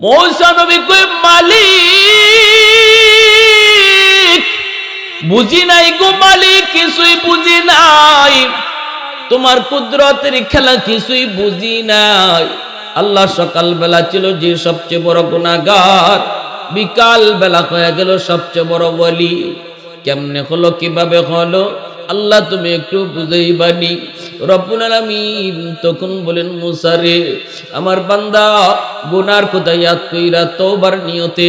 মূসা নবী কই মালিক বুঝি নাই গো মালিক, কিছুই বুঝি নাই, তোমার কুদরতের খেলা কিছুই বুঝি নাই। আল্লাহ সকাল বেলা ছিল যে সবচেয়ে বড় গুনাহগার, বিকাল বেলা হয়ে গেল সবচেয়ে বড় ওলি। কেমনে হলো, কিভাবে হলো আল্লাহ তুমি একটু বুঝাইবানি। রব্বুল আলামিন তখন বলেন মূসা রে, আমার বান্দা গুনার কথা ইয়াদ কইরা তওবার নিয়তে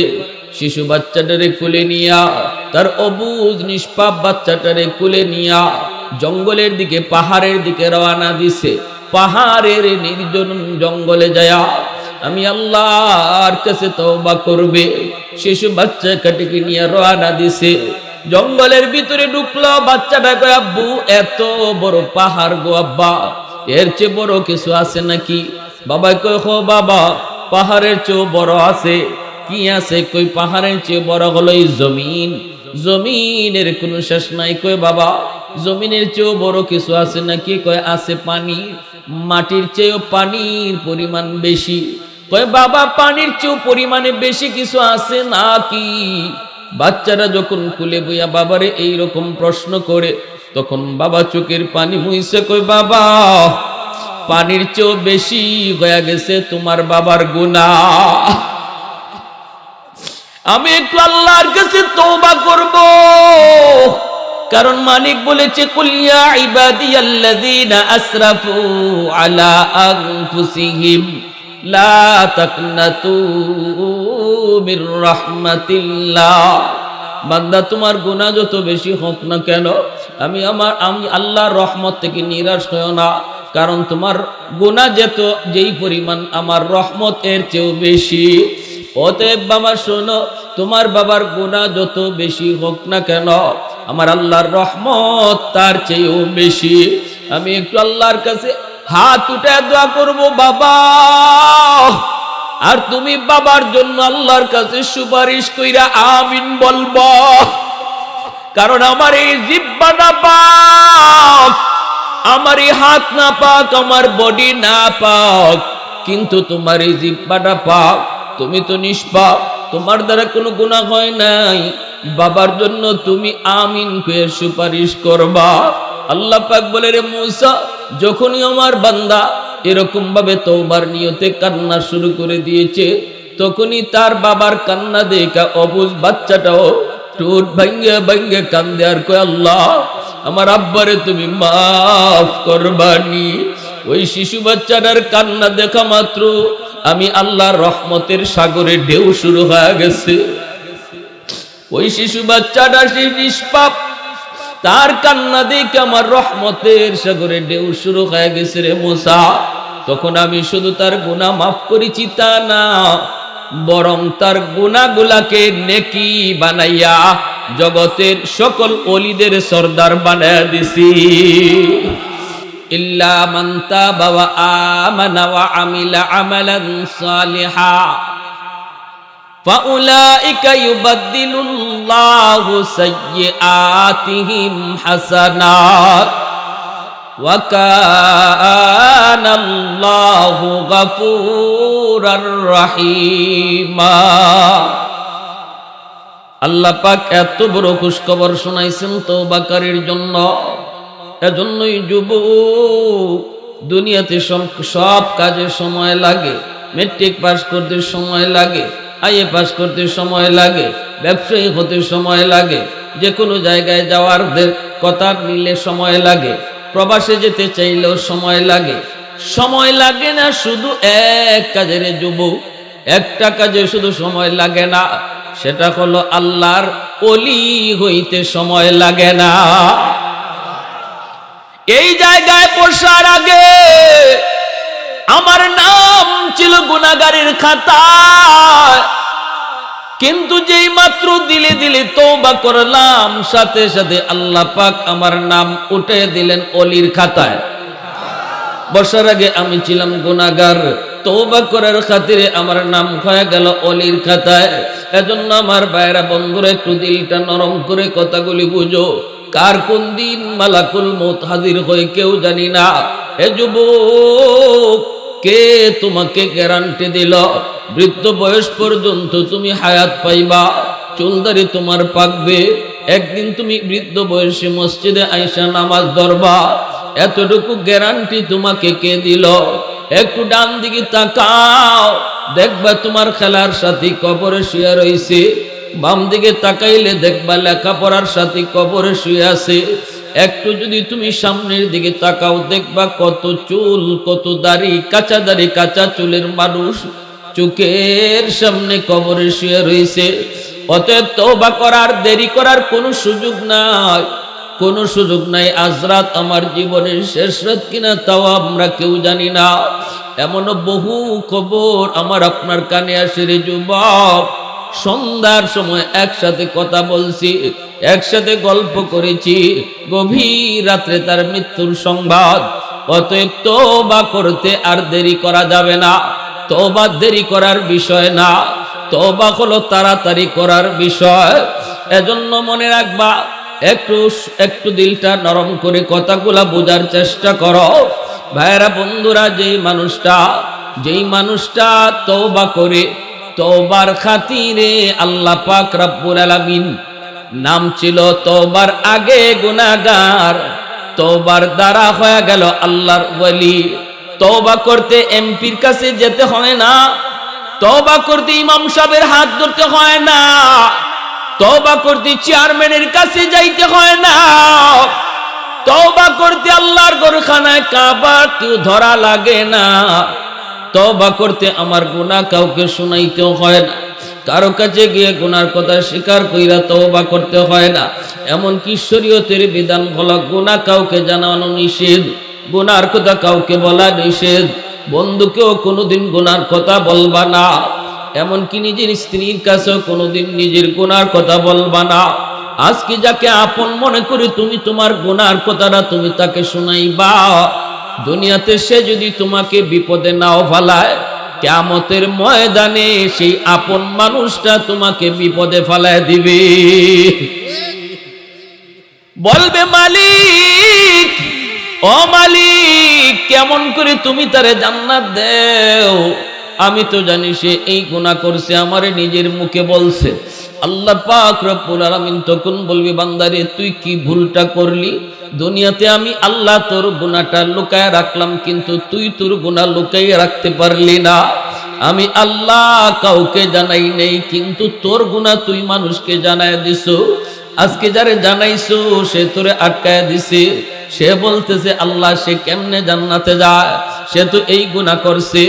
শিশু বাচ্চাটারে কুলে নিয়া, তার অবুঝ নিষ্পাপ বাচ্চাটারে কুলে নিয়া জঙ্গলের দিকে, পাহাড়ের দিকে রওনা দিছে। পাহাড়ের নির্জন জঙ্গলে যায়া আমি আল্লাহর কাছে তওবা করবে শিশু বাচ্চা কাটিকে নিয়ে রওনা দিছে। জঙ্গলের ভিতরে ঢুকলো, বাচ্চাটা কয় আব্বু এত বড় পাহাড় গো আব্বা, এর চেয়ে বড় কিছু আছে নাকি? বাবা কয় হো বাবা, পাহাড়ের চেয়ে বড় আছে। কি আছে? কই পাহাড়ের চেয়ে বড় হলো এই জমিন, জমিনের কোনো শেষ নাই। কয় বাবা জমিনের চেয়েও বড় কিছু আছে নাকি? কয় আছে পানি, মাটির চেয়েও পানির পরিমাণ বেশি। কয় বাবা পানির চেয়েও পরিমাণে বেশি কিছু আছে নাকি? বাচ্চারা যখন কুলে বইয়া বাবারে এইরকম প্রশ্ন করে, তখন বাবা চোখের পানি মুইছে। কয় বাবা পানির চেয়েও বেশি হয়ে গেছে তোমার বাবার গুনাহ। আমি একটু আল্লাহর কাছে তওবা করব, কারণ মালিক বলেছে কুল ইয়া ইবাদিয়াল্লাযীনা আসরাফু আলা আনফুসিহিম লা তাকনাতু মির রাহমাতিল্লাহ। বান্দা তোমার গুনাহ যত বেশি হোক না কেন, আমি আল্লাহর রহমত থেকে নিরাশ হও না, কারণ তোমার গুনাহ যেই পরিমাণ আমার রহমত এর চেয়েও বেশি। অতএব বাবা শোনো, তোমার বাবার গুনাহ যত বেশি হোক না কেন, আমার আল্লাহর রহমত তার চেয়েও বেশি। আমি একটু আল্লাহর কাছে হাত উঠে দোয়া করব বাবা, আর তুমি বাবার জন্য আল্লাহর কাছে সুপারিশ কইরা আমিন বলবো। কারণ আমার এই জিহ্বাটা পাক, আমার এই হাত না পাক, আমার বডি না পাক, কিন্তু তোমার এই জিহ্বাটা পাক। তুমি তো নিষ্পাপ, তোমার দ্বারা কোনো গুনাহ হয় নাই, বাবার জন্য তুমি আমিন কয়ে সুপারিশ করবা। আল্লাহ পাক বলে রে মূসা, যখনই আমার বান্দা এরকম ভাবে তওবার নিয়তে কান্না শুরু করে দিয়েছে, তখনই তার বাবার কান্না দেখা অবুঝ বাচ্চাটাও ঠোঁট ভাঙ্গে ভাঙ্গে কান্দে আর কয় আল্লাহ আমার আব্বারে তুমি মাফ করবানি। ওই শিশু বাচ্চাটার কান্না দেখা মাত্র আমি আল্লাহর রহমতের সাগরে ঢেউ শুরু হয়ে গেছে। ওই শিশু বাচ্চাটা সে নিষ্পাপ, তার কান্না দেখে আমার রহমতের সাগরে ঢেউ শুরু হয়ে গেছে রে মূসা। তখন আমি শুধু তার গুনাহ মাফ করেছি তা না, বরং তার গুনাহগুলাকে নেকি বানাইয়া জগতের সকল ওলিদের সর্দার বানায়া দিছি। ইল্লা মান তাবা ওয়া আমানা ওয়া আমিলা আমালান সালিহা ফাউলাইকা ইউবাদদিলুল্লাহু সাইয়্যাতিহিম হাসানাত ওয়া কানাল্লাহু গফুরার রহিমা। আল্লাহ পাক এত বড় খুশখবর শোনাইছেন তওবাকারীর জন্য। এজন্যই যুবক, দুনিয়াতে সব কাজে সময় লাগে। মেট্রিক পাস করতে সময় লাগে, আইএ পাস করতে সময় লাগে, ব্যবসায়ী হতে সময় লাগে, যে কোনো জায়গায় যাওয়ার কথা নিলে সময় লাগে, প্রবাসে যেতে চাইলেও সময় লাগে। সময় লাগে না শুধু এক কাজের যুবক, একটা কাজে শুধু সময় লাগে না, সেটা হলো আল্লাহর ওলি হইতে সময় লাগে না। এই জায়গায় বসার আগে আমার নাম ছিল গুনাহগারের খাতায়, কিন্তু যেই মাত্র দিলে দিলে তওবা করলাম, সাথে সাথে আল্লাহ পাক আমার নাম উঠে দিলেন ওলির খাতায়। বসার আগে আমি ছিলাম গুনাহগার, তওবা করার খাতিরে আমার নাম হয়ে গেল ওলির খাতায়। এজন্য আমার ভাইরা বন্ধুরা একটু দিলটা নরম করে কথাগুলি বুঝো। কার কোন দিন মালাকুল মউত হাজির হয় কেউ জানি না। এ যুবক, কে তোমাকে গ্যারান্টি দিল বৃদ্ধ বয়স পর্যন্ত তুমি হায়াত পাইবা, চুলদারি তোমার পাকবে, একদিন তুমি বৃদ্ধ বয়সে মসজিদে আইসা নামাজ ধরবা? এতটুকু গ্যারান্টি তোমাকে কে দিল? একটু ডান দিকে তাকাও, দেখবা তোমার খেলার সাথী কবরে শুয়ে রইছে। বাম দিকে তাকাইলে দেখবা লেখাপড়ার সাথী কবরে শুয়ে আছে। একটু যদি তুমি সামনের দিকে তাকাও, দেখবা কত চুল, কত দাড়ি, কাঁচা দাড়ি কাঁচা চুলের মানুষ চোখের সামনে কবরে শুয়ে রয়েছে। অতএব তওবা করার, দেরি করার কোনো সুযোগ নাই, কোনো সুযোগ নাই। আজ রাত আমার জীবনের শেষ রাত কিনা তাও আমরা কেউ জানি না। এমনও বহু খবর আমার আপনার কানে আসে রে যুবক। সন্ধ্যার সময় একসাথে কথা বলছি, একসাথে গল্প করেছি, গভীর রাত্রে তার মৃত্যুর সংবাদ। অতএব তওবা করতে আর দেরি করা যাবে না। তওবা দেরি করার বিষয় না, তওবা হলো তাড়াতাড়ি করার বিষয়। এজন্য মনে রাখবা, একটু দিলটা নরম করে কথাগুলা বোঝার চেষ্টা করো ভাইরা বন্ধুরা। যেই মানুষটা তওবা করে, তওবার খাতিরে আল্লাহ পাক রব্বুল আলামিন, নাম ছিল তওবার আগে গুনাহগার, তওবার দ্বারা হয়ে গেল আল্লাহর ওয়ালি। তওবা করতে এমপির কাছে যেতে হয় না, তওবা করতে ইমাম সাহেবের হাত ধরতে হয় না, তওবা করতে চেয়ারম্যানের কাছে যাইতে হয় না, তওবা করতে আল্লাহর ঘরখানায় কাবা কেউ ধরা লাগে না, তওবা করতে আমার গুনাহ কাউকে শুনাইতেও হয় না, কারো কাছে গিয়ে গুনার কথা স্বীকার কইরা তওবা করতে হয় না। এমনকি শরীয়তের বিধান হলো গুনাহ কাউকে জানানো নিষেধ, গুনার কথা কাউকে বলা নিষেধ। বন্ধুকেও কোনোদিন গুনার কথা বলবা না, এমনকি নিজের স্ত্রীর কাছেও কোনোদিন নিজের গুনার কথা বলবা না। আজকে যাকে আপন মনে করে তুমি তোমার গুনার কথাটা তুমি তাকে শুনাইবা, দুনিয়াতে সে যদি তোমাকে বিপদে নাও ফেলায়, কিয়ামতের ময়দানে সেই আপন মানুষটা তোমাকে বিপদে ফেলায় দিবে। বলবে, মালিক, ও মালিক, কেমন করে তুমি তারে জান্নাত দেও? আমি তো জানি সে এই গুনাহ করছে, আমারে নিজের মুখে বলছে। আল্লাহ পাক রব্বুল আলামিন তখন বলবে, বান্দারে তুই কি ভুলটা করলি? দুনিয়াতে আমি আল্লাহ তোর গুনাহটা লুকায় রাখলাম, কিন্তু তুই তোর গুনাহ লুকাইয়ে রাখতে পারলি না। আমি আল্লাহ কাউকে জানাই নেই, কিন্তু তোর গুনাহ তুই মানুষকে জানায় দিছো। আজকে যারে জানাইছো সে তোরে আটকায় দিছে। সে বলতেছে, আল্লাহ সে কেমনে জান্নাতে যায়? সে তো এই গুনাহ করছে।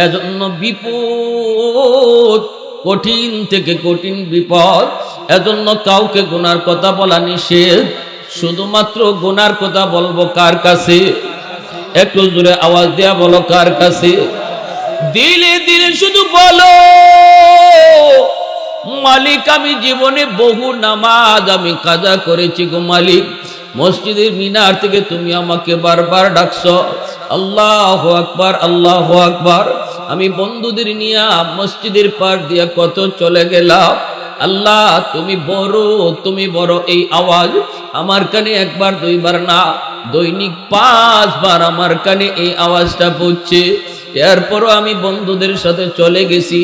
এজন্য বিপদ, কঠিন থেকে কঠিন বিপদ। এজন্য কাউকে গুনার কথা বলা নিষেধ। শুধুমাত্র গুনার কথা বলবো কার কাছে? একটু জোরে আওয়াজ দেয়া বলো, কার কাছে? দিলে দিলে শুধু বলো, মালিক আমি জীবনে বহু নামাজ আমি কাজা করেছি গো মালিক। মসজিদের মিনার থেকে তুমি আমাকে বারবার ডাকছো, আল্লাহু আকবার, আল্লাহু আকবার। আমি বন্ধুদের নিয়ে মসজিদের পার দিয়ে কত চলে গেলাম। আল্লাহ তুমি বড়। এই আওয়াজ আমার কানে একবার দুইবার না, দৈনিক 5 বার আমার কানে এই আওয়াজটা পড়ছে। এরপরও আমি বন্ধুদের সাথে চলে গেছি।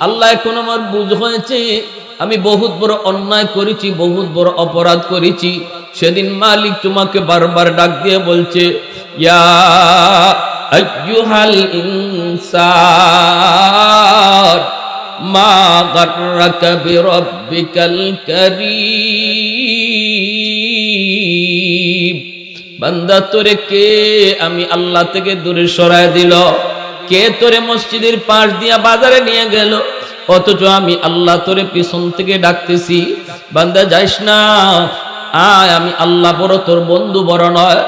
আল্লাহ, এখন আমার বুঝ হয়েছে আমি বহুত বড় অন্যায় করেছি, বহুত বড় অপরাধ করেছি। সেদিন মালিক তোমাকে বারবার ডাক দিয়ে বলছে, ইয়া আইয়ুহাল ইনসান মা গাররাকা বিরাব্বিকাল কারীম। বান্দা, তোরে কে আমি আল্লাহ থেকে দূরে সরায় দিল? কে তোরে মসজিদের পাশ দিয়া বাজারে নিয়ে গেল? অথচ আমি আল্লাহ তোরে পিছন থেকে ডাকতেছি, বান্দা যাইস না, আয়। আমি আল্লাহ বড়, তোর বন্ধু বড় নয়।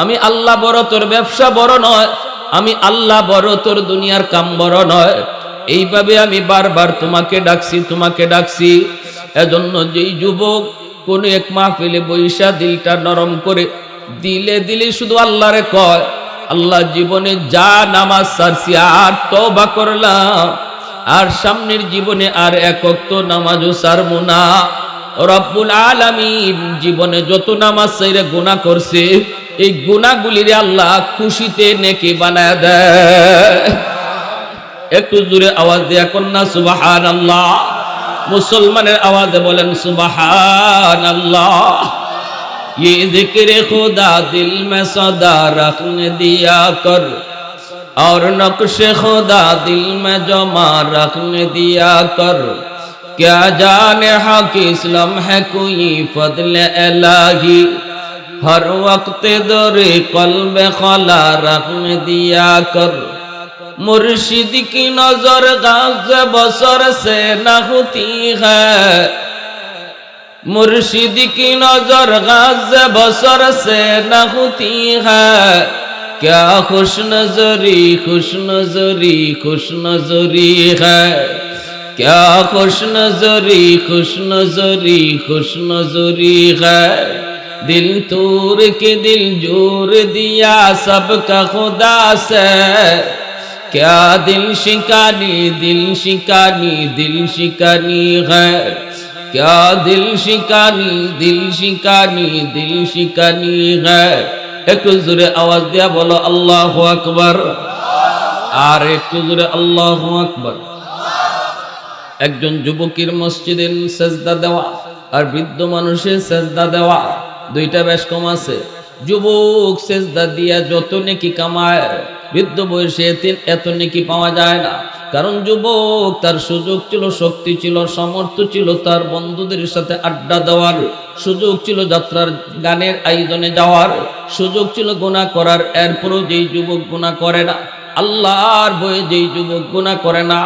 আমি আল্লাহ বড়, তোর ব্যবসা বড় নয়। আমি আল্লাহ বড়, তোর দুনিয়ার কাম বড় নয়। এইভাবে আমি বারবার তোমাকে ডাকছি। এজন্য যেই যুবক কোন এক মাহফিলে বৈশা দিলটা নরম করে দিলে শুধু আল্লাহরে কয়, আল্লাহ জীবনে যা নামাজ ছাড়ছি আর তওবা করলাম, আর সামনের জীবনে আর এক ওয়াক্ত নামাজও ছাড়বো না। রব্বুল আলামিন জীবনে যত নামাজ ছাইরে গুনাহ করছে এই গুনাহগুলিরে আল্লাহ খুশিতে নেকি বানায় দেয়। একটু জোরে আওয়াজ দিয়া কন্যা সুবহানাল্লাহ। মুসলমানের আওয়াজে বলেন সুবহানাল্লাহ। ये जिक्र खुदा दिल में सदा रखने दिया कर और नक्श खुदा दिल में जमा रखने दिया कर क्या जाने हक इस्लाम है कोई फضل इलाही हर वक्त दरे कल्ब खला रखने दिया कर मुर्शिद की नजर गाज़ बसर से न होती है मुर्शिद की नजर गाज़ बसर से न होती है क्या खुश नजरी खुश नजरी खुश नजरी है क्या खुश नजरी खुश नजरी खुश नजरी है दिल तोड़ के दिल जोड़ दिया सबका खुदा से क्या दिल शिकानी दिल शिकानी दिल शिकानी है क्या दिल शिकानी दिल शिकानी दिल शिकानी है। একটু জোরে আওয়াজ দিয়া বলো আল্লাহু আকবার। আর একটু জোরে আল্লাহু আকবার। একজন যুবকের মসজিদে সেজদা দেওয়া আর বৃদ্ধ মানুষের সেজদা দেওয়া দুইটা বেশ কম আছে। যুবক সেজদা দিয়া যত নেকি কামায় বৃদ্ধ বয়সে এত নেকি পাওয়া যায় না। কারণ যুবক তার সুযোগ ছিল, শক্তি ছিল, সামর্থ্য ছিল, তার বন্ধুদের সাথে আড্ডা দেওয়ার সুযোগ ছিল, যাত্রার গানের আয়োজনে যাওয়ার সুযোগ ছিল, গুনাহ করার। এরপরও যেই যুবক গুনাহ করে না, আল্লাহর ভয়ে যেই যুবক গুনাহ করে না,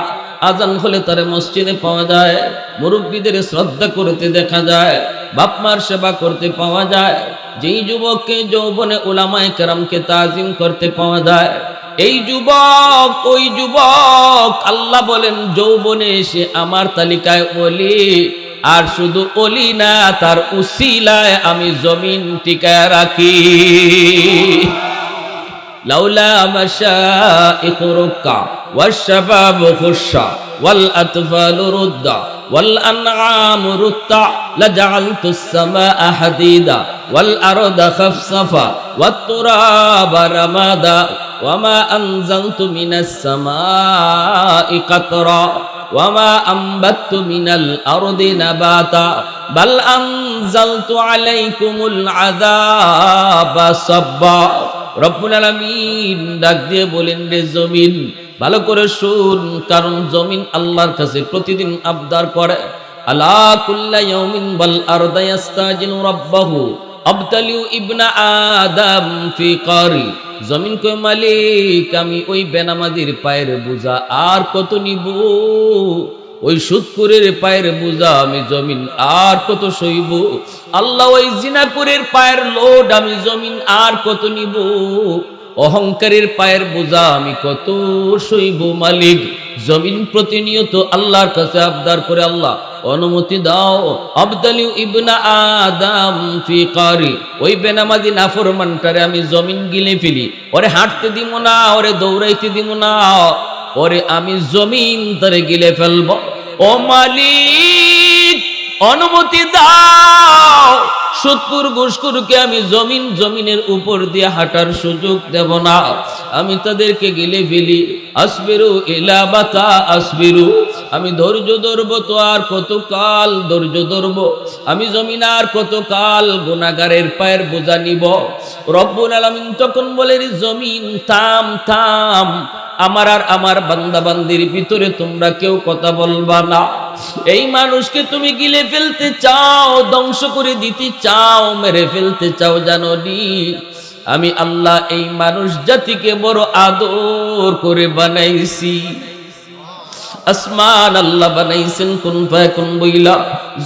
আজান হলে তার মসজিদে পাওয়া যায়, মুরব্বীদের শ্রদ্ধা করতে দেখা যায়, বাপ মার সেবা করতে পাওয়া যায়, যেই যুবককে যৌবনে উলামায়ে কেরামকে তাজিম করতে পাওয়া যায়, এই যুবক ওই যুবক আল্লাহ বলেন যৌবনে এসে আমার তালিকায় ওলি। আর শুধু ওলি না, তার উসিলায় আমি জমিন টিকায় রাখি। লাউলা মাশাইখ রুক্কা ওয়াশবাব খুশা ওয়াল আতফালু রুদ্দা ওয়াল আনআম রুত্তা লাজআলতুস সামাআ হাদিদা ওয়াল আরদা খাফসাফা ওয়াত তুরাবা রামাদা ওয়ামা আনজালতু মিনাস সামাই কাতরা ওয়ামা আম্বাততু মিনাল আরদি নাবাতা বাল আনজালতু আলাইকুমুল আযাবা সাব্বা। রব্বুল আলামিন ডাক দিয়ে বলেন, রে জমিন ভালো করে শুন, কারণ জমিন আল্লাহর কাছে প্রতিদিন আবদার করে। আলা কুল্লা ইয়াউমিন বাল আরদা ইস্তাজিলু রাব্বাহু আবতালিউ ইবনা আদম ফি কারি। জমিন কই মালিক, আমি ওই বেনামাজির পায়ের বোঝা আর কত নিব? ওই সুদখোরের পায়ের বোঝা আমি জমিন আর কত সইব? আল্লাহ ওই জিনাকুরের পায়ের লোড আমি জমিন আর কত নিব? অহংকারের পায়ের বোঝা আমি কত সইব? মালিক জমিন প্রতিনিয়ত আল্লাহর কাছে আবদার করে, আল্লাহ অনুমতি দাও, আবদালিউ ইবনা আদম ফি কারি, ওই বেনামাজি নাফরমানটারে আমি জমিন গিলে ফেলি, ওরে হাঁটতে দিব না, ওরে দৌড়াইতে দিব না, ওরে আমি জমিন তারে গিলে ফেলব। ও মালিক অনুমতি দাও, সুদখোর ঘুষখোরকে আমি জমিনের উপর দিয়ে হাঁটার সুযোগ দেব না, আমি তাদেরকে গিলে ফেলি। আসবিরু ইলা বাতা আসবিরু, আমি ধৈর্য ধরবো তো আর কত কাল ধৈর্য ধরবো? আমি জমিন আর কত কাল গুনাহগারের পায়ের বোঝা নিব? রব্বুল আলামিন তখন বলে, জমিন থাম থাম, আমার আর আমার বান্দা বান্দির ভিতরে তোমরা কেউ কথা বলবা না। এই মানুষকে তুমি গিলে ফেলতে চাও, ধ্বংস করে দিতে চাও, মেরে ফেলতে চাও, জানো নি আমি আল্লাহ এই মানুষ জাতিকে বড় আদর করে বানাইছি। আসমান আল্লাহ বানাইছেন কুন ফায়াকুন বইলা,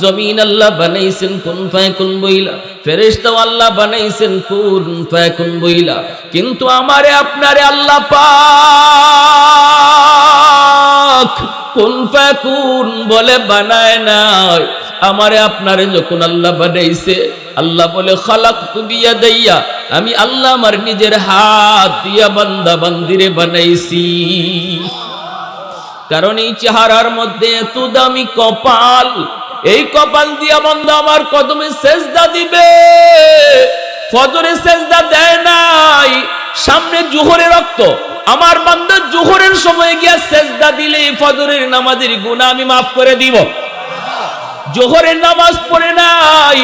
জমিন আল্লাহ বানাইছেন কুন ফায়াকুন বইলা, ফেরেশতাও আল্লাহ বানাইছেন কুন ফায়াকুন বইলা, কিন্তু আমারে আপনারে আল্লাহ পাক কুন ফায়াকুন বলে বানায় নাই। আমারে আপনারে যখন আল্লাহ বানাইছে, আল্লাহ বলে খালাকতু বিয়াদাইয়া, আমি আল্লাহ আমার নিজের হাত দিয়া বান্দা বান্দিরে বানাইছি। কারণ এই চেহারার মধ্যে এত দামি কপাল, এই কপাল দিয়া বান্দা আমার কদমে সেজদা দিবে, ফজরে সেজদা দেয় নাই, সামনে জোহরের রক্ত, আমার বান্দা জোহরের সময় গিয়া সেজদা দিলে ফজরের নামাজের গুনাহ আমি মাফ করে দিব। জোহরের নামাজ পড়ে নাই,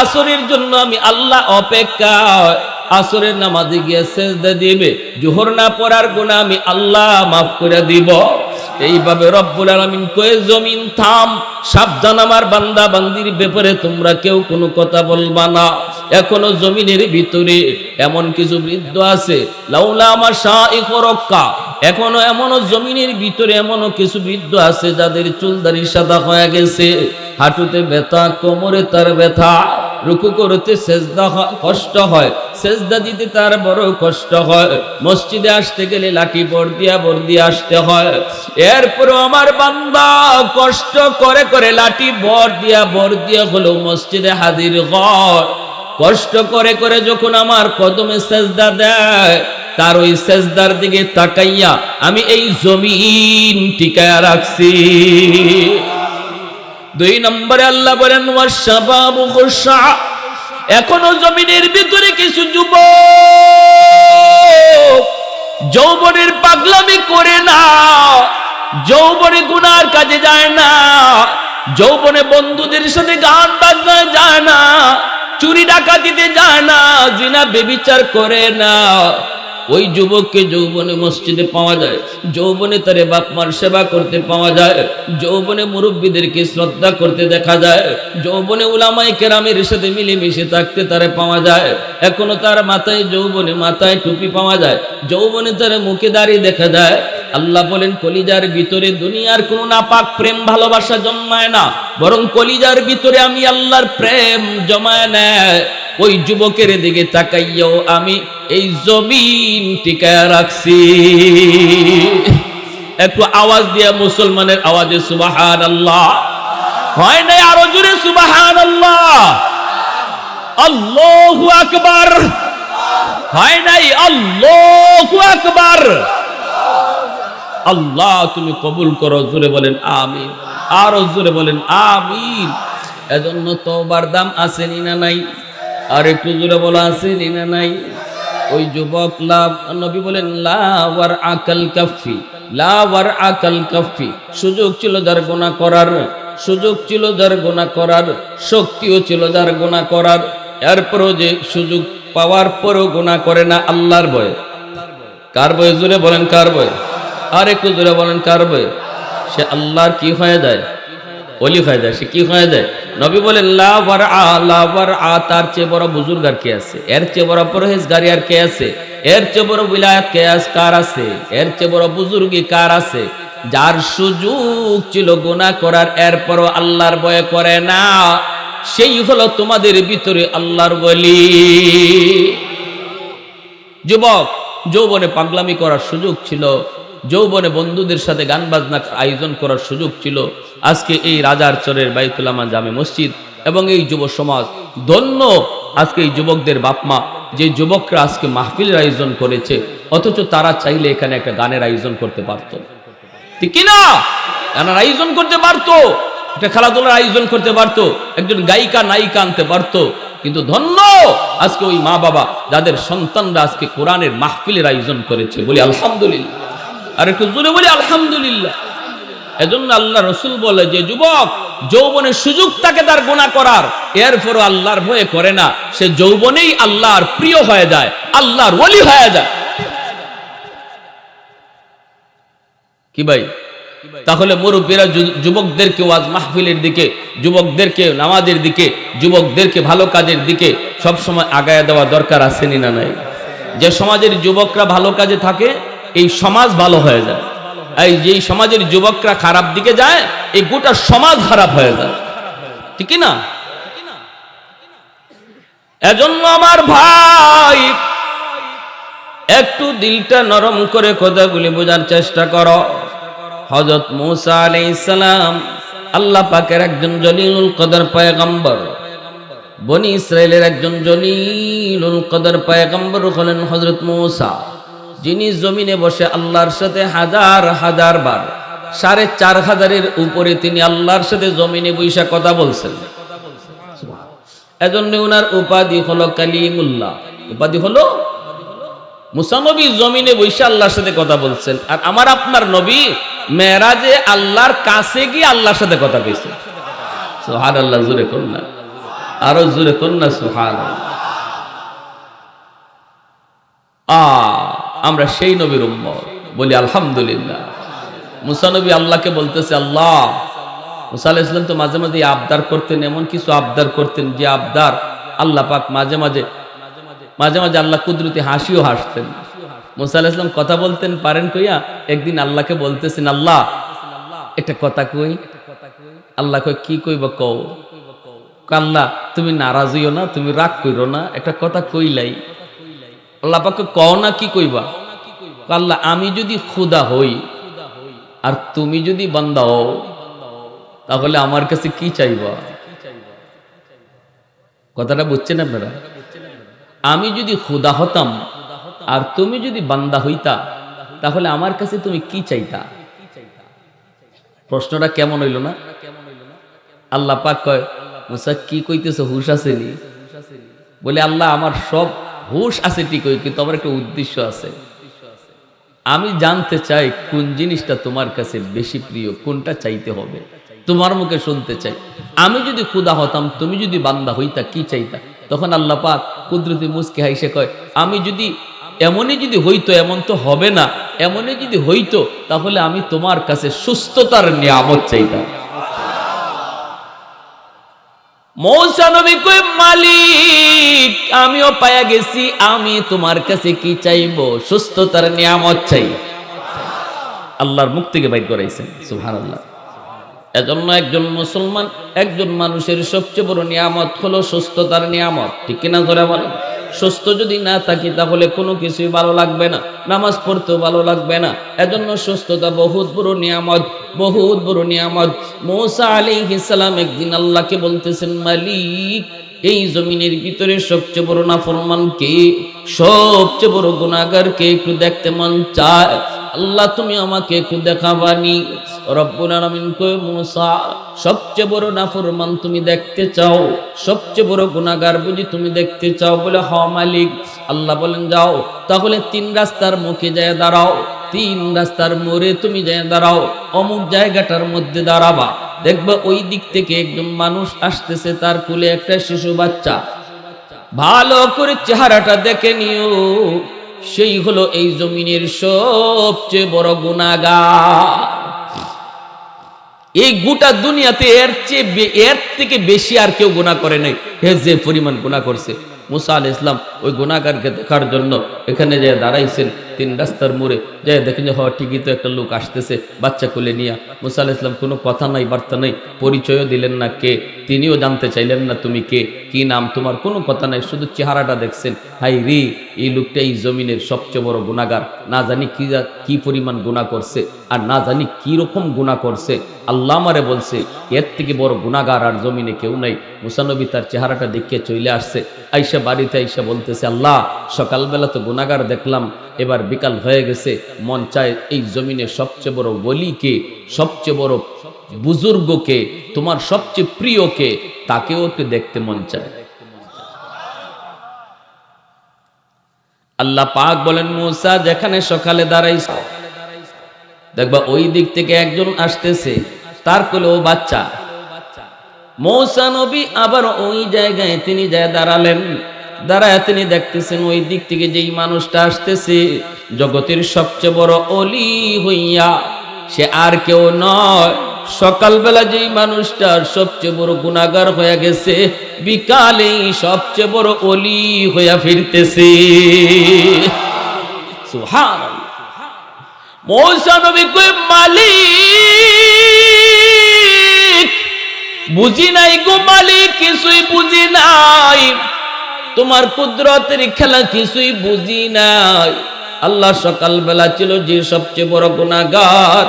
আসরের জন্য আমি আল্লাহ অপেক্ষা, আসরের নামাজে গিয়ে সেজদা দিবে, জোহর না পড়ার গুনাহ আমি আল্লাহ মাফ করে দিব। এইভাবে রব্বুল আলামিন কয়ে জমিন থাম, সাবধান আমার বান্দা বান্দির ব্যাপারে তোমরা কেউ কোনো কথা বলবা না। এখনো জমিনের ভিতরে এমন কিছু বৃদ্ধ আছে, লাউলা আমার শাইখ রক্কা, এখনো এমনও জমিনের ভিতরে এমনও কিছু বৃদ্ধ আছে যাদের চুলদারি সাদা হয়ে গেছে, হাঁটুতে ব্যথা, কোমরে তার ব্যথা, রুকু করতে সেজদা কষ্ট হয়, সেজদা দিতে তার বড় কষ্ট হয়, মসজিদে আসতে গেলে লাঠি বর দিয়া আসতে হয়। এরপরও আমার বান্দা কষ্ট করে করে লাঠি বর দিয়া হলো মসজিদে হাজির হয়। কষ্ট করে করে যখন আমার কদমে সেজদা দেয়, তার ওই সেজদার দিকে তাকাইয়া আমি এই জমিন টিকায়া রাখছি। 2 নম্বরে আল্লাহ বলেন ওয়াশাবাবু খুশা, এখনো জমিনের ভিতরে কিছু যুবক যৌবনের পাগলামি করে না, যৌবনে গুনার কাজে যায় না, যৌবনে বন্ধুদের সাথে গান বাজনায় যায় না, চুরি ডাকাতিতে যায় না, জিনা ব্যভিচার করে না। ওই যুবককে যৌবনে মসজিদে পাওয়া যায়, যৌবনে তারে বাপ মার সেবা করতে পাওয়া যায়, যৌবনে মুরব্বীদেরকে শ্রদ্ধা করতে দেখা যায়, যৌবনে উলামায়ে কেরামের সাথে মিলেমিশে থাকতে তারে পাওয়া যায়। এখনো তার মাথায় যৌবনে মাথায় টুপি পাওয়া যায়, যৌবনে তার মুখে দাঁড়িয়ে দেখা যায়। আল্লাহ বলেন কলিজার ভিতরে দুনিয়ার কোনো নাপাক প্রেম ভালোবাসা জন্মায় না, বরং কলিজার ভিতরে আমি আল্লাহর প্রেম জমায় নেয়। ওই যুবকের দিকে তাকাইয়াও আমি এই জমিন টিকায়া রাখছি। একটু আওয়াজ দিয়া মুসলমানের আওয়াজে সুবহানাল্লাহ হয় নাই? আরো জোরে সুবহানাল্লাহ, আল্লাহু আকবার হয় নাই? আল্লাহু আকবার। আল্লাহ তুমি কবুল করো, জোরে বলেন আমিন, আরো জোরে বলেন আমিন। এজন্য তওবার দাম আছে না নাই? আর একটু জোরে বলা আছে না নাই? ওই যুবক নবী বলেন লা ওয়ার আকাল কাফি, লা ওয়ার আকাল কাফি, সুযোগ ছিল যার গুনাহ করার, সুযোগ ছিল যার গুনাহ করার, শক্তিও ছিল যার গুনাহ করার, এরপরও যে সুযোগ পাওয়ার পরও গুনাহ করে না আল্লাহর ভয়ে। কার ভয়ে? জোরে বলেন কার ভয়ে? আর একটু জোরে বলেন কার ভয়ে? সে আল্লাহর কি হয়ে যায়? ওলি হয়ে যায়। সে কি হয়ে যায়? নবী বলেন লা ওয়ার আ, তার চেয়ে বড় বুজুর্গ আর কে আছে? এর চেয়ে বড় পরহেজগারি আর কে আছে? এর চেয়ে বড় বিলায়াত কে কার আছে? এর চেয়ে বড় বুজুর্গি কার আছে? যার সুযোগ ছিল গুনাহ করার, এরপরও আল্লাহর ভয় করে না, সেই হলো তোমাদের ভিতরে আল্লাহর ওলি। যুবক যৌবনে পাগলামি করার সুযোগ ছিল, যৌবনে বন্ধুদের সাথে গান বাজনা আয়োজন করার সুযোগ ছিল। আজকে এই রাজার চরের বাইতুল আমান জামে মসজিদ এবং এই যুব সমাজ ধন্য। আজকে এই যুবকদের বাপমা, যে যুবকরা আজকে মাহফিলের আয়োজন করেছে, অথচ তারা চাইলে এখানে একটা গানের আয়োজন করতে পারতো, ঠিক কিনা? গানের আয়োজন করতে পারতো, একটা খেলাধুলার আয়োজন করতে পারতো, একজন গায়িকা নায়িকা আনতে পারতো। কিন্তু ধন্য আজকে ওই মা বাবা যাদের সন্তানরা আজকে কোরআনের মাহফিলের আয়োজন করেছে, বলি আলহামদুলিল্লাহ। আর একটু জোরে বলি আলহামদুলিল্লাহ। এজন্য আল্লাহ রসুল বলে যে যুবক যৌবনের সুযোগ থাকে তার গুনাহ করার, এরপরও আল্লাহর ভয়ে করে না, সে যৌবনেই আল্লাহর প্রিয় হয়ে যায়, আল্লাহর ওলি হয়ে যায়। কি ভাই? তাহলে মুরব্বীরা যুবকদেরকে ওয়াজ মাহফিলের দিকে, যুবকদেরকে নামাজের দিকে, যুবকদেরকে ভালো কাজের দিকে সবসময় আগায় দেওয়া দরকার আছে না নাই? যে সমাজের যুবকরা ভালো কাজে থাকে, এই সমাজ ভালো হয়ে যায়। এই যে সমাজের যুবকরা খারাপ দিকে যায়, এই গোটা সমাজ খারাপ হয়ে যায়, ঠিক না? এজন্য আমার ভাই একটু দিলটা নরম করে কথাগুলি বোঝার চেষ্টা করো। হযরত মূসা আলাইহিস সালাম আল্লাহ পাকের একজন জলিলুল কদর পয়গম্বর, বনি ইসরাইলের একজন জলিলুল কদর পয়গম্বর হলেন হযরত মূসা, যিনি জমিনে বসে আল্লাহর সাথে হাজার হাজার বার 4500-এর উপরে তিনি আল্লাহর সাথে জমিনে বৈশা কথা বলছেন। এজন্য ওনার উপাধি হলো কালিমুল্লাহ। উপাধি হলো মুসা নবী জমিনে বসে আল্লাহর সাথে কথা বলছেন, আর আমার আপনার নবী মেরাজে আল্লাহর কাছে গিয়ে আল্লাহর সাথে কথা কইছে। সুবহানাল্লাহ, জোরে কোন না, আরো জোরে কোন না সুবহানাল্লাহ। আমরা সেই নবীর উম্মত, বলি আলহামদুলিল্লাহ। মুসা নবী আল্লাহকে বলতেছে, আল্লাহ, মুসা আলাইহিস সালাম তো মাঝে মাঝে আবদার করতেন, এমন কিছু আবদার করতেন যে আবদার আল্লাহ পাক মাঝে মাঝে আল্লাহ কুদরতি হাসিও হাসতেন। মুসা আলাইহিস সালাম কথা বলতেন পারেন কইয়া একদিন আল্লাহকে বলতেছেন, আল্লাহ একটা কথা কই। আল্লাহ কই, কি কইবা কও। আল্লাহ তুমি নারাজ হইও না, তুমি রাগ কইরো না, একটা কথা কইলাই। আল্লাহ পাক কও না, কি কইবা। আল্লাহ আমি যদি খুদা হই আর তুমি যদি বান্দা হও তাহলে আমার কাছে কি চাইবা। কথাটা বুঝছেন আপনারা? আমি যদি খুদা হতাম আর তুমি যদি বান্দা হইতা তাহলে আমার কাছে তুমি কি চাইতা। প্রশ্নটা কেমন হইল না? আল্লাহ পাক কয়, মুসা কি কইতেছো, হুশ আসেনি? বলে, আল্লাহ আমার সব হুশ আছে ঠিকই, কিন্তু আমার একটা উদ্দেশ্য আছে। আমি জানতে চাই কোন জিনিসটা তোমার কাছে বেশি প্রিয়, কোনটা চাইতে হবে, তোমার মুখে শুনতে চাই। আমি যদি খুদা হতাম, তুমি যদি বান্দা হইতা, কি চাইতা? তখন আল্লাহ পাক কুদরতি মুস্কি হাইসে কয়, আমি যদি এমনই যদি হইতো, এমন তো হবে না, এমনই যদি হইতো তাহলে আমি তোমার কাছে সুস্থতার নিয়ামত চাইতাম। মূসা নবী কয়, মালিক আমিও পায়া গেছি, আমি তোমার কাছে কি চাইবো? সুস্থতার নিয়ামত চাই। আল্লাহর মুখ থেকে বাইর করাইছেন, সুবহানাল্লাহ। এজন্য একজন মুসলমান, একজন মানুষের সবচেয়ে বড় নিয়ামত হলো সুস্থতার নিয়ামত। ঠিক কিনা ধরে বলেন? সুস্থ যদি না থাকি তাহলে কোনো কিছুই ভালো লাগবে না, নামাজ পড়তেও ভালো লাগবে না। এজন্য সুস্থতা বহুত বড় নিয়ামত, বহুত বড় নিয়ামত। মূসা আলাইহিস সালাম একদিন আল্লাহকে বলতেছেন, মালিক এই জমিনের ভিতরে সবচেয়ে বড় নাফরমান কে, সবচেয়ে বড় গুনাহগার কে, একটু দেখতে মন চায়। আল্লাহ তুমি আমাকে একটু দেখাবানি। রব্বুল আলামিন কয়, মূসা সবচেয়ে বড় নাফরমান তুমি দেখতে চাও, সবচেয়ে বড় গুনাহগার বুঝি তুমি দেখতে চাও? বলে, হ মালিক। আল্লাহ বলেন, যাও তাহলে 3 রাস্তার মুখে যায় দাঁড়াও, 3 রাস্তার মোড়ে তুমি যায় দাঁড়াও, অমুক জায়গাটার মধ্যে দাঁড়াবা। দেখবা ওই দিক থেকে একজন মানুষ আসতেছে, তার কোলে একটা শিশু বাচ্চা। ভালো করে চেহারাটা দেখে নিও, সেই হলো এই জমিনের সবচেয়ে বড় গুনাহগার। এই গোটা দুনিয়াতে এর থেকে বেশি আর কেউ গুনাহ করে নাই। যে পরিমাণ গুনাহ করছে, মূসা আলাইহিস সালাম ওই গুনাহগারকে দেখার জন্য এখানে যে দাঁড়াইছেন 3 রাস্তার মোড়ে, যে দেখেন যে ঠিকই তো একটা লোক আসতেছে বাচ্চা কোলে নিয়ে। মূসা আলাইহিস সালাম কোনো কথা নাই, বার্তা নাই, পরিচয়ও দিলেন না কে, তিনিও জানতে চাইলেন না তুমি কে, কি নাম তোমার, কোনো কথা নাই, শুধু চেহারাটা দেখছেন। হাই রে, এই লোকটা এই জমিনের সবচেয়ে বড় গুনাহগার, না জানি কি পরিমাণ গুনাহ করছে, আর না জানি কি রকম গুনাহ করছে। আল্লাহ আমারে বলছে এর থেকে বড় গুনাহগার আর জমিনে কেউ নাই। মূসা নবী তার চেহারাটা দেখে চলে আসছে, আইসা বাড়িতে আইসা বলতেছে, আল্লাহ সকালবেলা তো গুনাহগার দেখলাম, এবার বিকাল হয়ে গেছে, মন চায় এই জমিনে সবচেয়ে বড় ওলিকে, সবচেয়ে বড় বুজুর্গকে, তোমার সবচেয়ে প্রিয়কে, তাকেও একটু দেখতে মন চায়। আল্লাহ পাক বলেন, মূসা যেখানে সকালে দাঁড়াইছ, দেখবা ওই দিক থেকে একজন আসতেছে, তার কোলেও বাচ্চা। মূসা নবী আবার ওই জায়গায় তিনি যায় দাঁড়ালেন, দাঁড়ায় তিনি দেখতেছেন ওই দিক থেকে যেই মানুষটা আসতেছে জগতের সবচেয়ে বড় অলি হইয়া, সে আর কেউ নয়, সকালবেলা যেই মানুষটার সবচেয়ে বড় গুনাহগার হয়ে গেছে, বিকালে সবচেয়ে বড় অলি হইয়া ফিরতেছে। সুবহানাল্লাহ। মূসা নবী কয়, মালিক বুঝি নাই গো মালিক, কিছুই বুঝি নাই, তোমার কুদরতের খেলা কিছুই বুঝি নাই। আল্লাহ সকাল বেলা ছিল যে সবচেয়ে বড় গুনাহগার,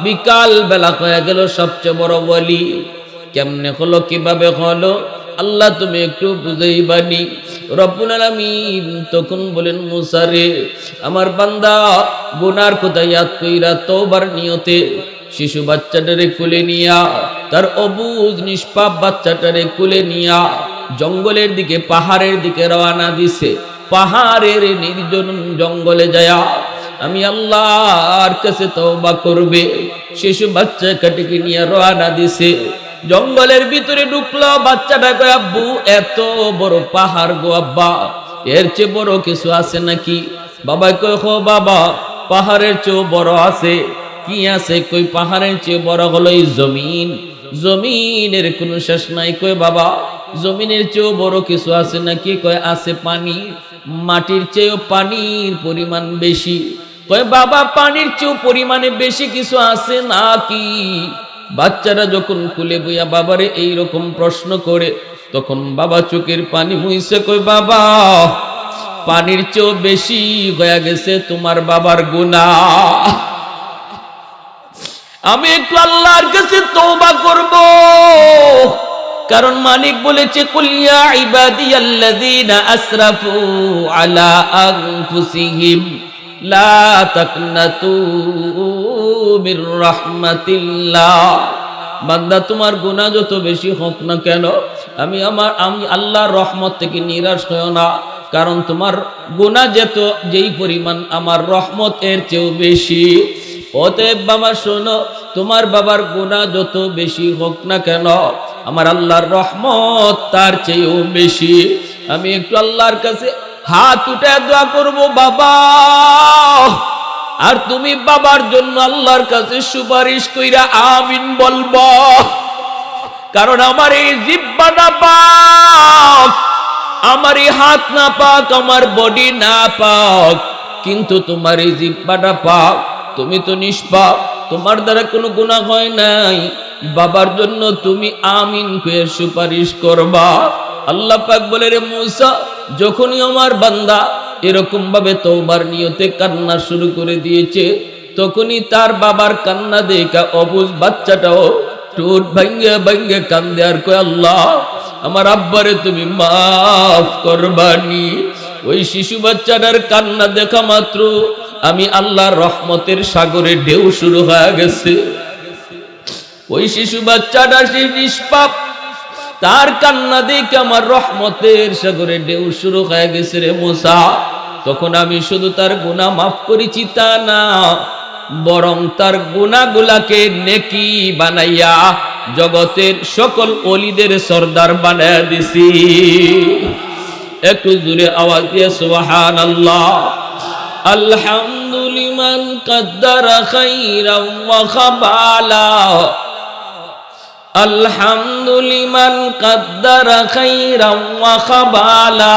বিকাল বেলা হয়ে গেল সবচেয়ে বড় ওলি। কেমনে হলো, কিভাবে হলো, আল্লাহ তুমি একটু বুঝাইবানি। রব্বুল আলামিন তখন বলেন, মূসা রে, আমার বান্দা গুনার কথা ইয়াদ কইরা তওবার নিয়তে শিশু বাচ্চাটারে কোলে নিয়া, তার অবুঝ নিষ্পাপ বাচ্চাটারে কোলে নিয়া জঙ্গলের দিকে পাহাড়ের দিকে রওনা দিছে। পাহাড়ের নির্জন জঙ্গলে যায় আমি আল্লাহর কাছে তওবা করবে। শিশু বাচ্চা কাটিকে নিয়ে রওনা দিছে। জঙ্গলের ভিতরে ঢুকলো। বাচ্চাটা কয় আব্বু এত বড় পাহাড় গো আব্বা, এর চেয়ে বড় কিছু আছে নাকি? বাবা কয় হো বাবা, পাহাড়ের চেয়েও বড় আছে। কি আছে? কই পাহাড়ের চেয়ে বড় হলো এই জমিন, জমিনের কোনো শেষ নাই। কয় বাবা জমিনের চেয়েও বড় কিছু আছে নাকি? কয় আছে পানি, মাটির চেয়েও পানির পরিমাণ বেশি। কয় বাবা পানির চেয়েও পরিমাণে বেশি কিছু আছে নাকি? বাচ্চারা যখন কুলে বইয়া বাবারে এইরকম প্রশ্ন করে, তখন বাবা চোখের পানি মুইছে। কই বাবা পানির চেয়েও বেশি হয়ে গেছে তোমার বাবার গুনাহ। আমি একটু আল্লাহর কাছে তওবা করব, কারণ মালিক বলেছে কুল ইয়া ইবাদিয়াল্লাযীনা আসরাফু আলা আনফুসিহিম লা তাকনাতু মির রাহমাতিল্লাহ। বান্দা তোমার গুনাহ যত বেশি হোক না কেন, আমি আল্লাহর রহমত থেকে নিরাশ হও না, কারণ তোমার গুনাহ যেই পরিমাণ আমার রহমত এর চেয়েও বেশি। অতএব বাবা শোনো, তোমার বাবার গুনাহ যত বেশি হোক না কেন, আমার আল্লাহর রহমত তার চেয়েও বেশি। আমি একটু আল্লাহর কাছে হাত উঠে দোয়া করব বাবা, আর তুমি বাবার জন্য আল্লাহর কাছে সুপারিশ কইরা আমিন বলবো। কারণ আমার এই জিহ্বাটা পাক, আমার এই হাত না পাক, আমার বডি না পাক, কিন্তু তোমার এই জিহ্বাটা পাক। তুমি তো নিষ্পাপ, তোমার দ্বারা কোনো গুনাহ হয় নাই। বাবার জন্য তুমি আমিন কয়ে সুপারিশ করবা। আল্লাহ পাক বলে রে মূসা, যখনই আমার বান্দা এরকম ভাবে তওবার নিয়তে কান্না শুরু করে দিয়েছে, তখনই তার বাবার কান্না দেখা অবুঝ বাচ্চাটাও ঠোঁট ভাঙ্গে ভাঙ্গে কান্দে আর কয় আল্লাহ আমার আব্বারে তুমি মাফ করবানি। ওই শিশু বাচ্চাটার কান্না দেখা মাত্র আমি আল্লাহর রহমতের সাগরে ঢেউ শুরু হয়ে গেছে। ওই শিশু বাচ্চাটা সে নিষ্পাপ, তার কান্না দেখে আমার রহমতের সাগরে ঢেউ শুরু হয়ে গেছে রে মূসা। তখন আমি শুধু তার গুনাহ মাফ করেছি তা না, বরং তার গুনাহগুলাকে নেকি বানাইয়া জগতের সকল ওলিদের সর্দার বানায়া দিছি। একটু জোরে আওয়াজ দিয়ে সুবহানাল্লাহ। আলহামদুলিমান কাদ্দারা খাইরাম ওয়া খাবালা, আলহামদুলিমান কাদ্দারা খাইরাম ওয়া খাবালা,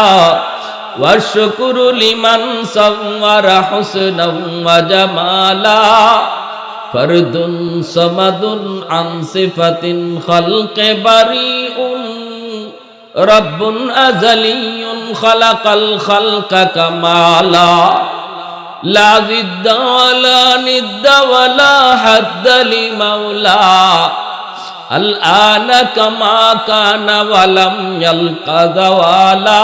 ওয়া শুকরু লিমান সাওয়ারা হুসনাম ওয়া জামালা, ফরদুন সামাদুন আন সিফাতিন খালকে বারিউন, রব্বুন আযালিয়ুন খালাকাল খালকা কামালা, লা জিদ্দা ওয়ালা নিদ্দা ওয়ালা হাদ্দা লিমাওলা, আল আনা কামা কানা ওয়ালাম ইয়ালকা যাওয়ালা,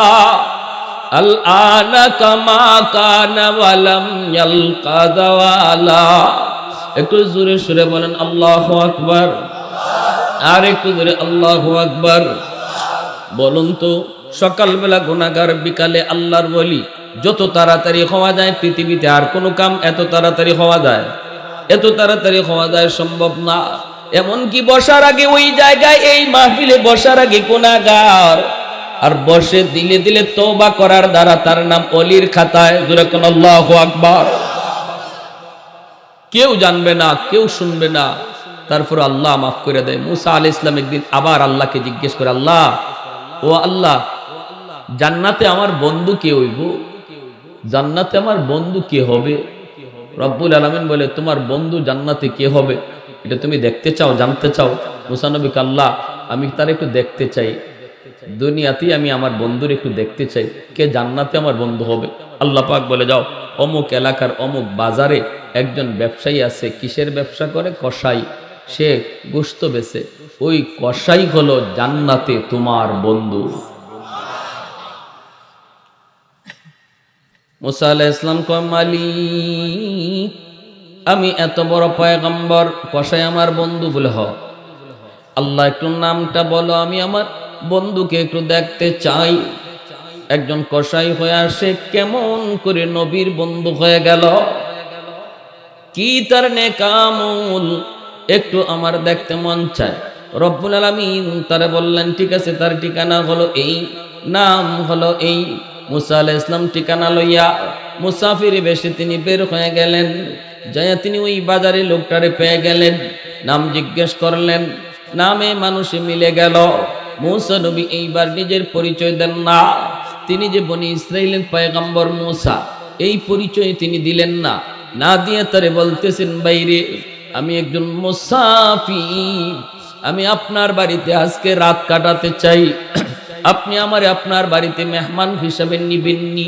আল আনা কামা কানা ওয়ালাম ইয়ালকা যাওয়ালা। একটু জোরে সুরে বলেন আল্লাহু আকবার, আর একটু জোরে আল্লাহু আকবার। বলুন তো সকালবেলা গুনাহগার, বিকালে আল্লাহর ওলি, যত তাড়াতাড়ি হওয়া যায় পৃথিবীতে আর কোনো কাম এত তাড়াতাড়ি হওয়া যায়? এত তাড়াতাড়ি হওয়া যায় সম্ভব না। এমনকি বসার আগে ওই জায়গায় এই মাহফিলে বসার আগে গুনাহগার আর বসে দিলে দিলে তওবা করার দ্বারা তার নাম ওলির খাতায়। জোরে কোন আল্লাহু আকবার। কেউ জানবে না, কেউ শুনবে না, তারপর আল্লাহ মাফ করে দেয়। মুসা আলাইহিস সালাম একদিন আবার আল্লাহকে জিজ্ঞেস করে, আল্লাহ ও আল্লাহ, জান্নাতে আমার বন্ধু কে হইব? জান্নাতে আমার বন্ধু কে হবে? রব্বুল আলামিন বলে, তোমার বন্ধু জান্নাতে কে হবে এটা তুমি দেখতে চাও, জানতে চাও? মুসা নবীকে, আল্লাহ আমি তার একটু দেখতে চাই, দুনিয়াতেই আমি আমার বন্ধুর একটু দেখতে চাই, কে জান্নাতে আমার বন্ধু হবে? আল্লাহ পাক বলে, যাও অমুক এলাকার অমুক বাজারে একজন ব্যবসায়ী আছে। কিসের ব্যবসা করে? কসাই। সে গোশত বেচে। ওই কসাই হলো জান্নাতে তোমার বন্ধু। মুসা আলাইহিস সালাম কয়, মালিক আমি এত বড় পয়গম্বর, কসাই আমার বন্ধু বলে? আল্লাহ একটু নামটা বলো, আমি আমার বন্ধুকে একটু দেখতে চাই। একজন কসাই হয়ে আসে, কেমন করে নবীর বন্ধু হয়ে গেল, কি তার নেকামল, একটু আমার দেখতে মন চায়। রব্বুল আলামিন তারে বললেন, ঠিক আছে, তার ঠিকানা হলো এই, নাম হলো এই। মুসা আলাইহিস ইসলাম ঠিকানা লইয়া মুসাফির বেশে তিনি বের হয়ে গেলেন। যাইয়া তিনি ওই বাজারে লোকটারে পেয়ে গেলেন, নাম জিজ্ঞেস করলেন, নামে মানুষে মিলে গেল। মুসা নবী এইবার নিজের পরিচয় দেন না, তিনি যে বনি ইসরাইলের পয়গম্বর মুসা, এই পরিচয় তিনি দিলেন না। না দিয়ে তারে বলতেছেন, বাইরে আমি একজন মুসাফির, আমি আপনার বাড়িতে আজকে রাত কাটাতে চাই, আপনি আমারে আপনার বাড়িতে মেহমান হিসাবে নিবেননি?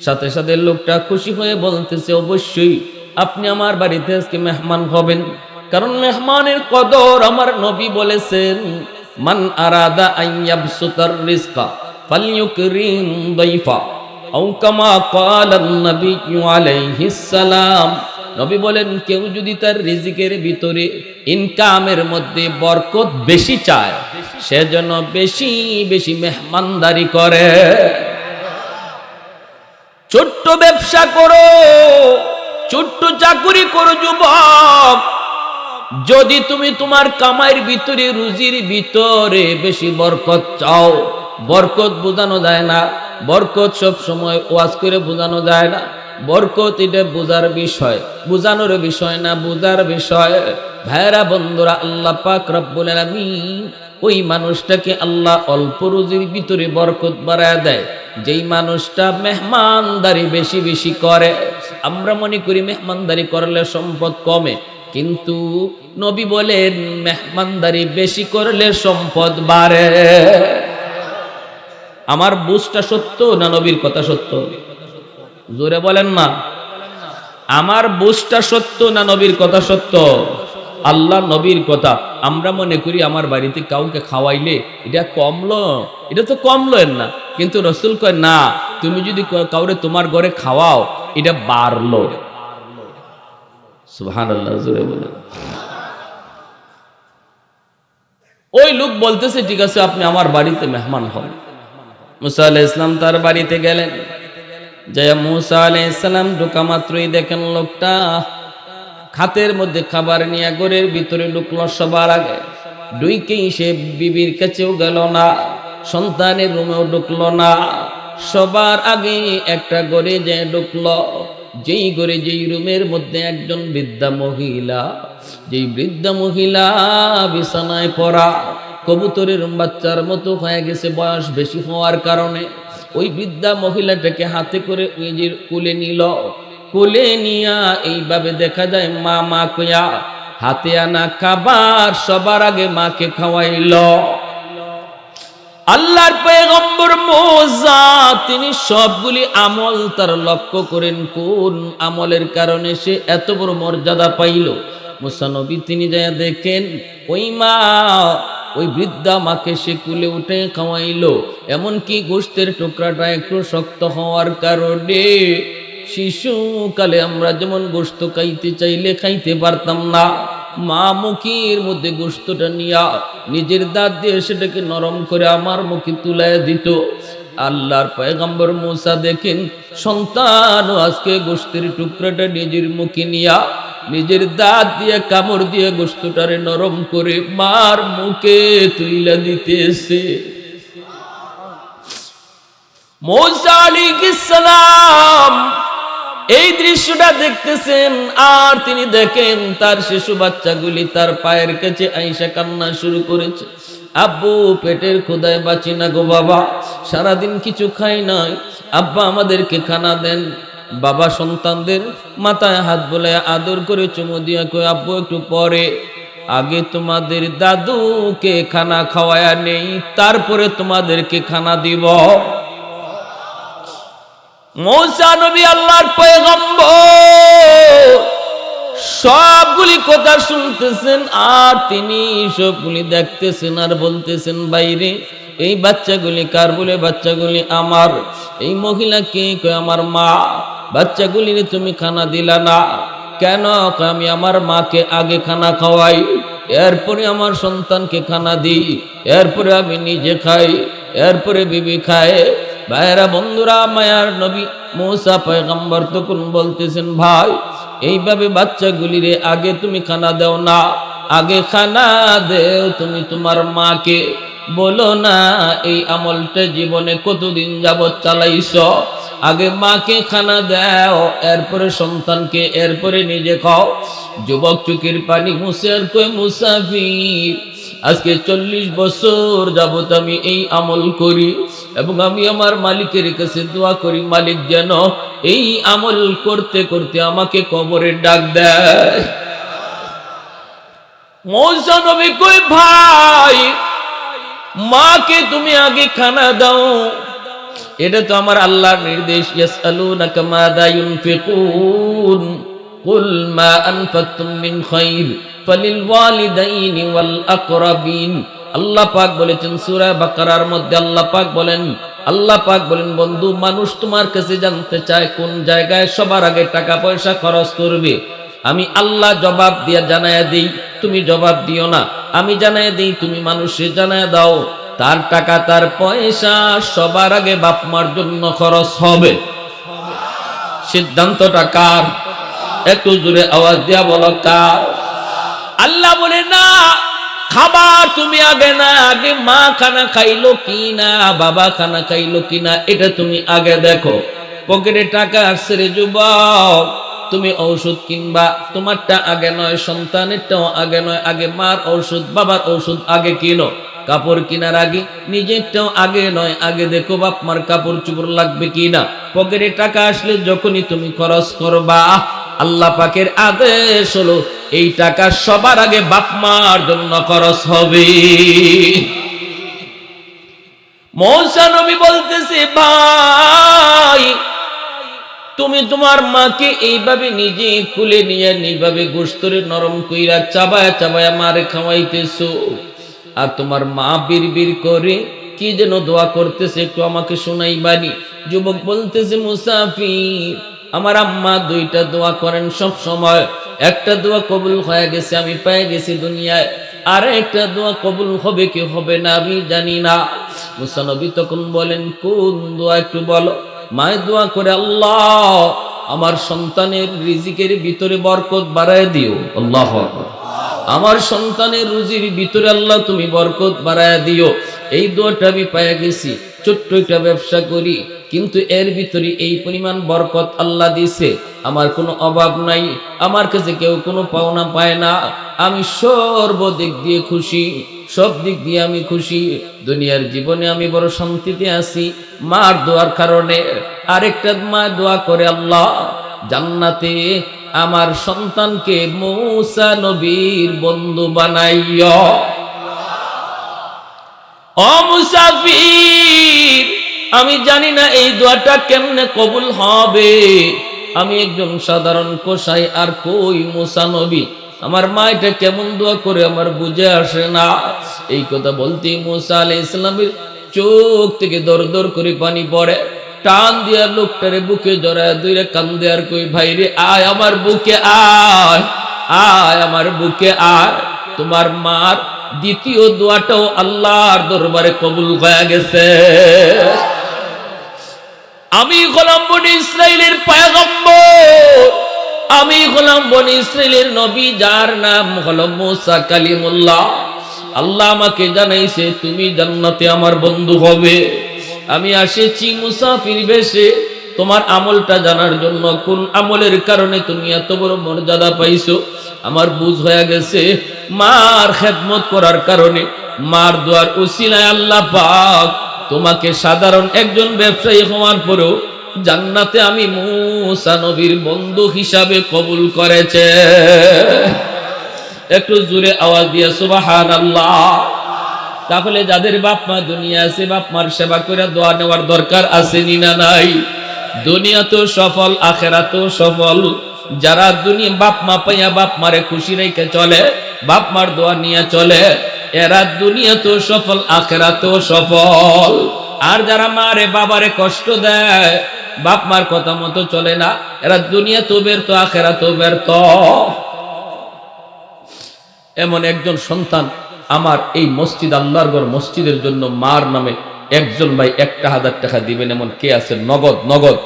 সাথে সাথে লোকটা খুশি হয়ে বলতেছে, অবশ্যই আপনি আমার বাড়িতে আজকে মেহমান হবেন, কারণ মেহমানের কদর আমার নবী বলেছেন, মান আরাদা আইয়াবসুতার রিজকা ফালইউকরিম দাইফা আও কামা ক্বালান নবিয়্যু আলাইহিস সালাম। নবী বলেন, কেউ যদি তার রিজিকের ভিতরে ইনকামের মধ্যে বরকত বেশি চায়, সে যেন বেশি বেশি মেহমানদারি করে। ছোট্ট ব্যবসা করো, ছোট্ট চাকুরি করো যুবক, যদি তুমি তোমার কামাইয়ের ভিতরে, রুজির ভিতরে বেশি বরকত চাও, বরকত বোঝানো যায় না, বরকত সব সময় ওয়াজ করে বোঝানো যায় না, বরকত এটা বোঝার বিষয়, বোঝানোর বিষয় না, বোঝার বিষয়। ভাইরা বন্ধুরা, আল্লাহ পাক রব্বুল আলামিন ওই মানুষটাকে আল্লাহ অল্প রুজির ভিতরে বরকত বাড়ায় দেয়, যেই মানুষটা মেহমানদারি বেশি বেশি করে। আমরা মনে করি মেহমানদারি করলে সম্পদ কমে, কিন্তু নবী বলেন মেহমানদারি বেশি করলে সম্পদ বাড়ে। আমার বুঝটা সত্য না নবীর কথা সত্য? জোরে বলেন না, আমার বুঝটা সত্য না নবীর কথা সত্য? আল্লাহ নবীর কথা। আমরা মনে করি আমার বাড়িতে কাউকে খাওয়াইলে এটা কমলো, এটা তো কমলো এর না, কিন্তু রসুল কয় না, তুমি যদি কাউরে তোমার ঘরে খাওয়াও এটা বাড়লো। সুবহানাল্লাহ, জোরে বলেন। ওই লোক বলতেছে, ঠিক আছে আপনি আমার বাড়িতে মেহমান হন। মুসা আলাইহিস সালাম তার বাড়িতে গেলেন, যাইয়া মুসা আলাইহিস সালাম ঢোকা মাত্রই দেখেন লোকটা হাতের মধ্যে খাবার নিয়ে ঘরের ভিতরে ঢুকলো। সবার আগে ঢুকেই সে বিবির কাছেও গেল না, সন্তানের রুমেও ঢুকলো না, সবার আগে একটা ঘরে যে ঢুকলো, যেই ঘরে, যেই রুমের মধ্যে একজন বৃদ্ধা মহিলা, যেই বৃদ্ধা মহিলা বিছানায় পড়া, কবুতরের বাচ্চার মতো হয়ে গেছে বয়স বেশি হওয়ার কারণে। ওই বৃদ্ধা মহিলাটাকে হাতে করে নিজের কোলে নিল। কোলে নিয়া এইভাবে দেখা যায় মা মা কইয়া হাতে আনা খাবার সবার আগে মাকে খাওয়াইল। আল্লাহর পয়গম্বর মুসা তিনি সবগুলি আমল তার লক্ষ্য করেন, কোন আমলের কারণে সে এত বড় মর্যাদা পাইল। মুসা নবী তিনি যায় দেখেন ওই মা, ওই বৃদ্ধা মাকে সে কুলে উঠে খাওয়াইলো, এমনকি গোশতের টুকরাটা একটু শক্ত হওয়ার কারণে শিশুকালে আমরা যেমন গোশত খাইতে চাইলে খাইতে পারতাম না, মা মুখের মধ্যে গোশতটা নিয়া নিজের দাঁত দিয়ে সেটাকে নরম করে আমার মুখে তুলায় দিত। আল্লাহর পয়গম্বর মুসা দেখেন সন্তান আজকে গোশতের টুকরাটা নিজের মুখে নিয়া নিজের দাঁত দিয়ে কামড় দিয়ে গোশতটারে নরম করে মার মুখে তুইলা দিতেছে। মুসা আলাইহিস সালাম এই দৃশ্যটা দেখতেছেন, আর তিনি দেখেন তার শিশু বাচ্চাগুলি তার পায়ের কাছে আইসা কান্না শুরু করেছে, আব্বু পেটের ক্ষুধায় বাঁচি না গো বাবা, সারাদিন কিছু খাই নাই, আব্বা আমাদেরকে খানা দেন। বাবা সন্তানদের মাথায় হাত বোলায় আদর করে চুমু দিয়া কই, আব্বু একটু পরে, আগে তোমাদের দাদুকে খানা খাওয়ায়া নেই, তারপরে তোমাদেরকে খানা দিব। মুসা নবী আল্লাহর পয়গম্বর সবগুলি কথা শুনতেছেন, আর তিনি সবগুলি দেখতেছেন আর বলতেছেন, বাইরে এই বাচ্চাগুলি কার? বলে বাচ্চাগুলি আমার। এই মহিলা কে? কয় আমার মা। বাচ্চাগুলির তুমি খানা দিলা না কেন? আমি আমার মাকে আগে খানা খাওয়াই, এরপরে আমার সন্তানকে খানা দিই, এরপরে আমি নিজে খাই, এরপরে বিবি খায়। ভাইরা বন্ধুরা, মায়ার নবী মূসা পয়গম্বর তখন বলতেছেন, ভাই এইভাবে বাচ্চাগুলিরে আগে তুমি খানা দাও না, আগে খানা দেও তুমি তোমার মাকে। বলো না এই আমলটা জীবনে কতদিন যাবৎ চালাইছ, আগে মাকে খানা দাও, এরপরে সন্তানকে, এরপরে নিজে খাও। যুবক চোখের পানি মুছে আর কই, মুসাফির আজকে 40 বছর যাবত আমি এই আমল করি এবং আমি আমার মালিকের কাছে দোয়া করি, মালিক যেন এই আমল করতে করতে আমাকে কবরে ডাক দেয়। মূসা নবী কই, ভাই মাকে তুমি আগে খানা দাও, এটা তো আমার আল্লাহর নির্দেশ। ইয়াসআলুনাকা মাযা ইউনফিকুন কুল মা আনফাকতুম মিন খায়র ফালিল ওয়ালিদাইনি ওয়াল আকরাবিন। আল্লাহ পাক বলেছেন সূরা বাকারার মধ্যে, আল্লাহ পাক বলেন বন্ধু, মানুষ তোমার কাছে জানতে চায় কোন জায়গায় সবার আগে টাকা পয়সা খরচ করবে। আমি আল্লাহ জবাব দিয়া জানায়া দেই, তুমি জবাব দিও না। আমি জানায়া দেই, তুমি মানুষে জানায়া দাও। তার টাকা তার পয়সা সবার আগে বাপ মার জন্য খরচ হবে। সিদ্ধান্তটা কার? একটু জোরে আওয়াজ দিয়া বলো কার? আল্লাহ বলে না, খাবার তুমি আগে না, আগে মা খানা খাইলো কিনা, বাবা খানা খাইলো কিনা, এটা তুমি আগে দেখো। পকেটে টাকা আসছে রে যুবক, তুমি ঔষধ কিনবা, তোমারটা আগে নয়, সন্তানেরটাও আগে নয়, আগে মার ঔষধ বাবার ঔষধ আগে কিনো। কাপড় কেনার আগে নিজেরটাও আগে নয়, আগে দেখো বাপ মার কাপড় চোপড় লাগবে কিনা। পকেটে টাকা আসলে যখনই তুমি খরচ করবা, আল্লাহ পাকের আদেশ হলো এই টাকা সবার আগে বাপ মার জন্য খরচ হবে। মূসা নবী বলতেছে, ভাই তুমি তোমার মাকে এইভাবে নিজে কুলে নিয়ে এইভাবে গোশতরে নরম কইরা চাবায়া চাবায়া মারে খাওয়াইতেছো, আর তোমার মা বিড়বিড় করে কি যেন দোয়া করতেছে, একটু আমাকে শোনাইবানি। যুবক বলতেছে, মুসাফির আমার আম্মা দুইটা দোয়া করেন সব সময়, একটা দোয়া কবুল হয়ে গেছে, আমি পেয়ে গেছি দুনিয়ায়, আর একটা দোয়া কবুল হবে কি হবে না আমি জানি না। মুসা নবী তখন বলেন, কোন দোয়া একটু বলো। মায়ের দোয়া করে, আল্লাহ আমার সন্তানের রিজিকের ভিতরে বরকত বাড়ায় দিও। আল্লাহু আকবার। আমার সন্তানের রুজির ভিতরে আল্লাহ তুমি বরকত বাড়ায় দিও। এই দোয়াটা আমি পেয়ে গেছি। ছোট্ট একটা ব্যবসা করি, কিন্তু এর ভিতরে এই পরিমাণ বরকত আল্লাহ দিছে, আমার কোনো অভাব নাই, আমার কাছে কেউ কোনো পাওনা পায় না, আমি সর্বদিক দিয়ে খুশি, সব দিক দিয়ে আমি খুশি, দুনিয়ার জীবনে আমি বড় শান্তিতে আছি মার দোয়ার কারণে। আরেকটা মা দোয়া করে, আল্লাহ জান্নাতে আমার সন্তানকে মূসা নবীর বন্ধু বানাইও। ও মুসাফির, আমি জানি না এই দোয়াটা কেমনে কবুল হবে, আমি একজন সাধারণ কসাই, আর কই মূসা নবী, আমার মা এটা কেমন দোয়া করে আমার বুঝে আসে না। এই কথা বলতে মূসা আলাইহিস সালামের চোখ থেকে দর দর করে পানি পড়ে, টান দিয়া লোকটারে বুকে জড়ায় দুইরে কান্দে আর কই, ভাই রে আয় আমার বুকে আয়, আয় আমার বুকে আয়। তোমার মার দ্বিতীয় দোয়াটাও আল্লাহর দরবারে কবুল হয়ে গেছে। আমি হলাম বনি ইসরাইলের পয়গম্বর, আমি হলাম বনি ইসরাইলের নবী, যার নাম হলো মূসা কালিমুল্লাহ। আল্লাহ আমাকে জানাইছে তুমি জান্নাতে আমার বন্ধু হবে। আমি আসেছি মুসাফির বেশে তোমার আমলটা জানার জন্য, কোন আমলের কারণে তুমি এত বড় মর্যাদা পাইছো আমার বুঝ হয়ে গেছে। মার খেদমত করার কারণে, মার দোয়ার উসিলায় আল্লাহ পাক তোমাকে সাধারণ একজন ব্যবসায়ী হওয়ার পরেও জান্নাতে আমি মূসা নবীর বন্ধু হিসাবে কবুল করেছে। একটু জোরে আওয়াজ দিয়ে সুবহানাল্লাহ। তাহলে যাদের বাপ মা দুনিয়া আছে, বাপ মার সেবা করে দোয়া নেওয়ার দরকার আছে না নাই? দুনিয়া তো সফল, আখেরাত তো সফল। যারা দুনিয়া বাপ মা পাইয়া বাপ মারে খুশি রেখে চলে, বাপ মার দোয়া নিয়ে চলে, এরা দুনিয়া তো সফল, আখেরাত তো সফল। আর যারা মারে বাবারে কষ্ট দেয়, বাপ মার কথা মতো চলে না, এরা দুনিয়া তো ব্যর্থ, আখেরাত তো ব্যর্থ। এমন একজন সন্তান আমার এই মসজিদ আল্লাহর ঘর মসজিদের জন্য মার নামে একজন ভাই 1,000 টাকা দিবেন, এমন কে আছে? নগদ নগদ